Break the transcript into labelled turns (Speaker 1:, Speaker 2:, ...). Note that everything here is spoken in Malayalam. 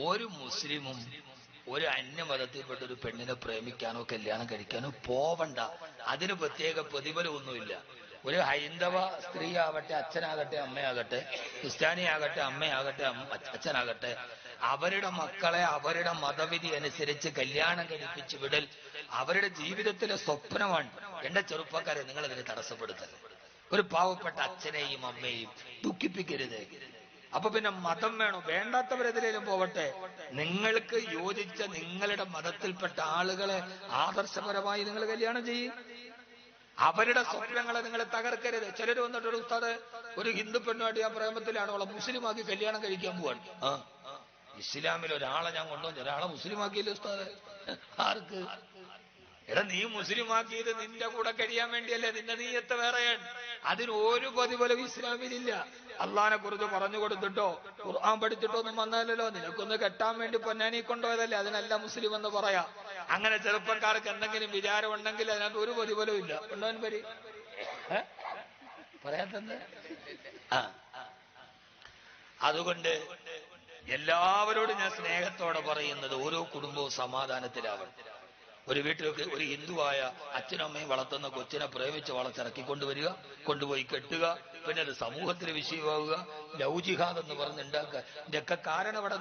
Speaker 1: ഒരു മുസ്ലിമും ഒരു അന്യമതത്തിൽപ്പെട്ട ഒരു പെണ്ണിനെ പ്രേമിക്കാനോ കല്യാണം കഴിക്കാനോ പോവണ്ട. അതിന് പ്രത്യേക പ്രതിഫലമൊന്നുമില്ല. ഒരു ഹൈന്ദവ സ്ത്രീ ആവട്ടെ, അച്ഛനാകട്ടെ, അമ്മയാകട്ടെ, ക്രിസ്ത്യാനിയാകട്ടെ, അമ്മയാകട്ടെ, അച്ഛനാകട്ടെ, അവരുടെ മക്കളെ അവരുടെ മതവിധി അനുസരിച്ച് കല്യാണം കഴിപ്പിച്ച് വിടൽ അവരുടെ ജീവിതത്തിലെ സ്വപ്നമാണ്. എന്റെ ചെറുപ്പക്കാരെ, നിങ്ങൾ അതിനെ തടസ്സപ്പെടുത്തരുത്. ഒരു പാവപ്പെട്ട അച്ഛനെയും അമ്മയെയും ദുഃഖിപ്പിക്കരുത്. അപ്പൊ പിന്നെ മതം വേണോ? വേണ്ടാത്തവരെതിരേലും പോവട്ടെ. നിങ്ങൾക്ക് യോജിച്ച നിങ്ങളുടെ മതത്തിൽപ്പെട്ട ആളുകളെ ആദർശപരമായി നിങ്ങൾ കല്യാണം ചെയ്യും. അവരുടെ സ്വപ്നങ്ങളെ നിങ്ങൾ തകർക്കരുത്. ചിലർ വന്നിട്ട് ഒരു ഉസ്താദ്, ഒരു ഹിന്ദു പെണ്ണുമായിട്ട് ഞാൻ പ്രേമത്തിലാണ്, അവളെ മുസ്ലിമാക്കി കല്യാണം കഴിക്കാൻ പോവാണ്. ഇസ്ലാമിൽ ഒരാളെ ഞാൻ കൊണ്ടുവന്നു, ഒരാളെ മുസ്ലിമാക്കിയില്ല ഉസ്താദ്. ആർക്ക്? എടാ, നീ മുസ്ലിമാക്കിയത് നിന്റെ കൂടെ കഴിയാൻ വേണ്ടിയല്ലേ? നിന്റെ നീയത്ത് വേറെയാണ്. അതിന് ഒരു പ്രതിഫലം ഇസ്ലാമിലില്ല. അള്ളാഹിനെ കുറിച്ച് പറഞ്ഞു കൊടുത്തിട്ടോ ഖുർആൻ പഠിച്ചിട്ടോ ഒന്നും വന്നാലല്ലോ. നിനക്കൊന്ന് കെട്ടാൻ വേണ്ടി പൊന്നാനി കൊണ്ടുപോയതല്ലേ, അതിനല്ല മുസ്ലിം എന്ന് പറയാ. അങ്ങനെ ചെറുപ്പക്കാർക്ക് എന്തെങ്കിലും വിചാരം ഉണ്ടെങ്കിൽ അതിനകത്ത് ഒരു പ്രതിഫലവും ഇല്ല. കൊണ്ടുപോകാൻ പരി പറയാത്തത്. അതുകൊണ്ട് എല്ലാവരോടും ഞാൻ സ്നേഹത്തോടെ പറയുന്നത്, ഓരോ കുടുംബവും സമാധാനത്തിലാവണം. ഒരു വീട്ടിലൊക്കെ ഒരു ഹിന്ദുവായ അച്ഛനും അമ്മയും വളർത്തുന്ന കൊച്ചിനെ പ്രേമിച്ച് വളർത്തിറക്കി കൊണ്ടുവരിക, കൊണ്ടുപോയി കെട്ടുക, പിന്നെ അത് സമൂഹത്തിന് വിഷയമാവുക, ലൗ ജിഹാദ് എന്ന് പറഞ്ഞുണ്ടാക്കുക. ഇതൊക്കെ കാരണം ഇവിടെ